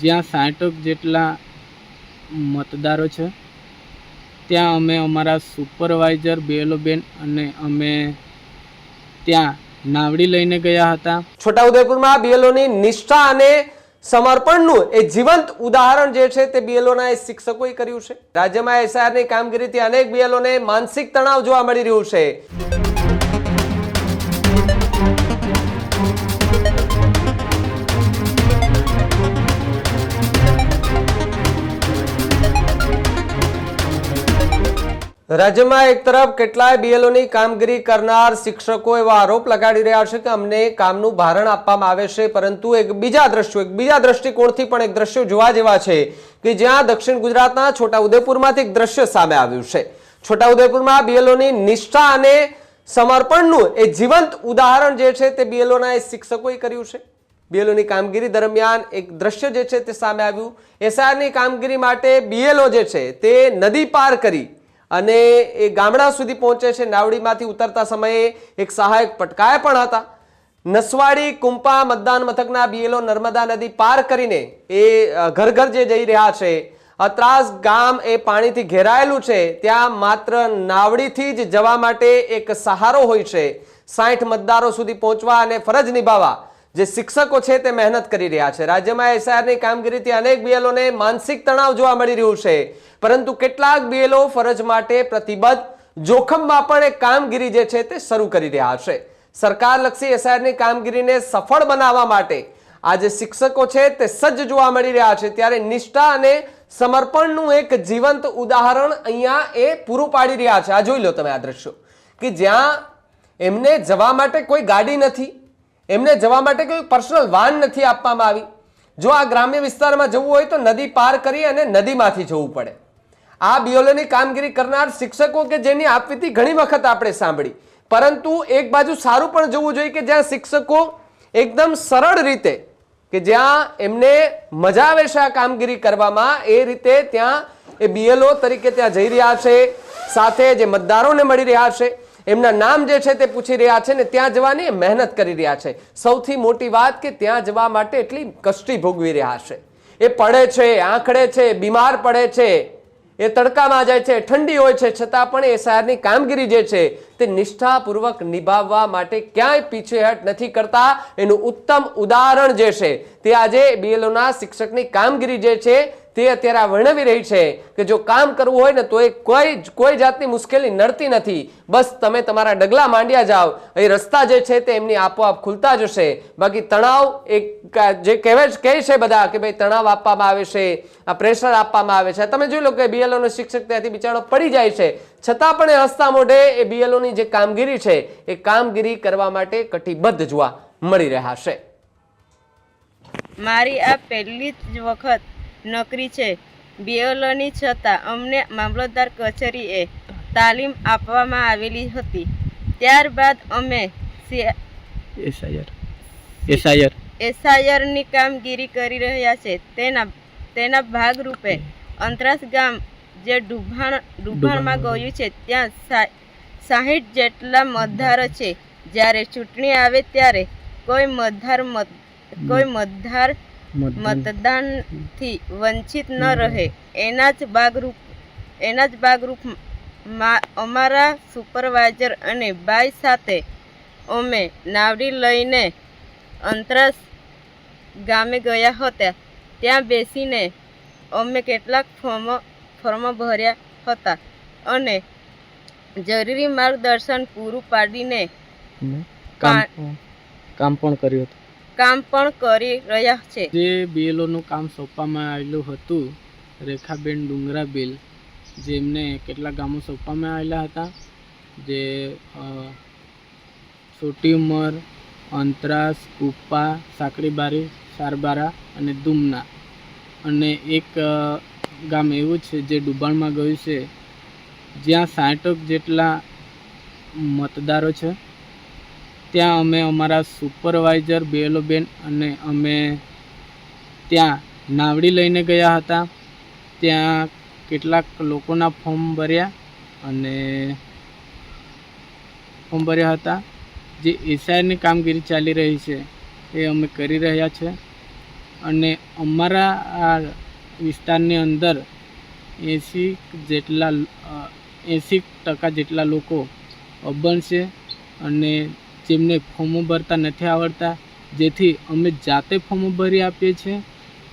જ્યાં 60 જેટલા મતદારો છે ત્યાં અમે અમારા સુપરવાઇઝર BLO બેન અને અમે ત્યાં નાવડી લઈને ગયા હતા। છોટાઉદેપુરમાં BLOની નિષ્ઠા અને સમર્પણનું એ જીવંત ઉદાહરણ જે છે તે BLOના શિક્ષકોએ કર્યું છે। રાજ્યમાં SIRની કામગીરીથી અનેક BLOને માનસિક તણાવ જોવા મળી રહ્યું છે। રાજ્યમાં એક તરફ કેટલાય BLOની કામગીરી કરનાર શિક્ષકો એવા આરોપ લગાડી રહ્યા છે કે અમને કામનું ભારણ આપવામાં આવે છે, પરંતુ એક બીજા દ્રષ્ટિકોણથી પણ એક દ્રશ્ય જોવા જેવા છે કે જ્યાં દક્ષિણ ગુજરાતના છોટાઉદેપુરમાંથી એક દ્રશ્ય સામે આવ્યું છે। છોટાઉદેપુરમાં BLOની નિષ્ઠા અને સમર્પણનું એ જીવંત ઉદાહરણ જે છે તે BLOના શિક્ષકોએ કર્યું છે। BLOની કામગીરી દરમિયાન એક દ્રશ્ય જે છે તે સામે આવ્યું। SIRની કામગીરી માટે BLO જે છે તે નદી પાર કરી અને એ ગામડા સુધી પહોંચે છે। નાવડીમાંથી ઉતરતા સમયે એક સહાયક પટકાયા પણ હતા। નસવાડી કુંપા મતદાન મથકના BLO નર્મદા નદી પાર કરીને એ ઘર ઘર જે જઈ રહ્યા છે। અત્રાસ ગામ એ પાણીથી ઘેરાયેલું છે, ત્યાં માત્ર નાવડીથી જ જવા માટે એક સહારો હોય છે। 60 મતદારો સુધી પહોંચવા અને ફરજ નિભાવવા જે શિક્ષકો છે તે મહેનત કરી રહ્યા છે। રાજ્યમાં SIRની કામગીરીથી અનેક BLOને માનસિક તણાવ જોવા મળી રહ્યું છે, પરંતુ કેટલાક BLO ફરજ માટે પ્રતિબદ્ધ જોખમમાં પણ એક કામગીરી જે છે તે શરૂ કરી રહ્યા છે। સરકારલક્ષી SIRની કામગીરીને સફળ બનાવવા માટે આ જે શિક્ષકો છે તે સજ્જ જોવા મળી રહ્યા છે, ત્યારે નિષ્ઠા અને સમર્પણનું એક જીવંત ઉદાહરણ અહીંયા એ પૂરું પાડી રહ્યા છે। આ જોઈ લો તમે આ દ્રશ્યો કે જ્યાં એમને જવા માટે કોઈ ગાડી નથી, એમને જવા માટે કોઈ પર્સનલ વાન નથી આપવામાં આવી। જો આ ગ્રામ્ય વિસ્તારમાં જવું હોય તો નદી પાર કરી અને નદીમાંથી જવું પડે। આ BLOની કામગીરી કરનાર શિક્ષકો કે જેની આપવીતી ઘણી વખત આપણે સાંભળી, પરંતુ એક બાજુ સારું પણ જોવું જોઈએ કે જ્યાં શિક્ષકો એકદમ સરળ રીતે કે જ્યાં એમને મજા આવે છે આ કામગીરી કરવામાં, એ રીતે ત્યાં એ BLO તરીકે ત્યાં જઈ રહ્યા છે, સાથે જે મતદારોને મળી રહ્યા છે, એમના નામ જે છે તે પૂછી રહ્યા છે ને ત્યાં જવાની મહેનત કરી રહ્યા છે। સૌથી મોટી વાત કે ત્યાં જવા માટે એટલી કષ્ટી ભોગવી રહ્યા છે, એ પડે છે, આંખડે છે, બીમાર પડે છે, એ તડકામાં જાય છે, ઠંડી હોય છે, છતાં પણ SIRની કામગીરી જે છે તે નિષ્ઠાપૂર્વક નિભાવવા માટે ક્યાંય પીછેહટ નથી કરતા। એનું ઉત્તમ ઉદાહરણ જે છે તે આજે BLOના શિક્ષકની કામગીરી જે છે તે અત્યારે વર્ણવી રહી છે કે જો કામ કરવું હોય ને તો એ કોઈ જાતની મુશ્કેલી નડતી નથી। બસ તમે તમારા ડગલા માંડ્યા જાઓ, એ રસ્તા જે છે તે એમની આપોઆપ ખુલતા જશે। બાકી તણાવ એક જે કહે છે બધા કે ભાઈ તણાવ આપવામાં આવે છે, આ પ્રેશર આપવામાં આવે છે, તમે જોઈ લો કે BLOનો શિક્ષક ત્યાંથી બિચારો પડી જાય છે, છતાં પણ એ હસતા મોઢે એ BLOની જે કામગીરી છે એ કામગીરી કરવા માટે કટિબદ્ધ જોવા મળી રહ્યા છે। મારી આ પહેલી જ વખત નોકરી છે BLOની, છતાં અમને મામલતદાર કચેરીએ તાલીમ આપવામાં આવેલી હતી। ત્યારબાદ અમે SIRની કામગીરી કરી રહ્યા છે। તેના ભાગરૂપે અંતરાસ ગામ જે ડુભાણમાં ગયું છે ત્યાં 60 જેટલા મતદારો છે। જ્યારે ચૂંટણી આવે ત્યારે કોઈ મતદાર મતદાનથી વંચિત ન રહે, એના જ ભાગરૂપમાં અમારા સુપરવાઇઝર અને બાઈ સાથે અમે નાવડી લઈને અંતરાસ ગામે ગયા હતા। ત્યાં બેસીને અમે કેટલાક ફોર્મો ભર્યા હતા અને જરૂરી માર્ગદર્શન પૂરું પાડીને કામ પણ કર્યું હતું, કામ પણ કરી રહ્યા છે। જે BLOનું કામ સોંપવામાં આવેલું હતું, રેખાબેન ડુંગરાબેલ, જેમને કેટલાક ગામો સોંપવામાં આવેલા હતા, જે છોટી ઉંમર, અંતરાસ, કુપ્પા, સાંકડીબારી, સારબારા અને દુમના, અને એક ગામ એવું છે જે ડુબાણમાં ગયું છે જ્યાં 60 જેટલા મતદારો છે ત્યાં અમે અમારા સુપરવાઇઝર BLO બેન અને અમે ત્યાં નાવડી લઈને ગયા હતા। ત્યાં કેટલાક લોકોના ફોર્મ ભર્યા હતા। જે SIRની કામગીરી ચાલી રહી છે એ અમે કરી રહ્યા છે। અને અમારા આ વિસ્તારની અંદર 80% જેટલા લોકો અભણ છે અને જેમને ફોર્મો ભરતા નથી આવડતા, જેથી અમે જાતે ફોર્મો ભરી આપીએ છીએ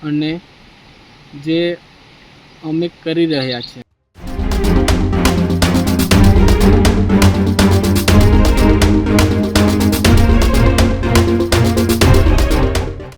અને જે અમે કરી રહ્યા છીએ.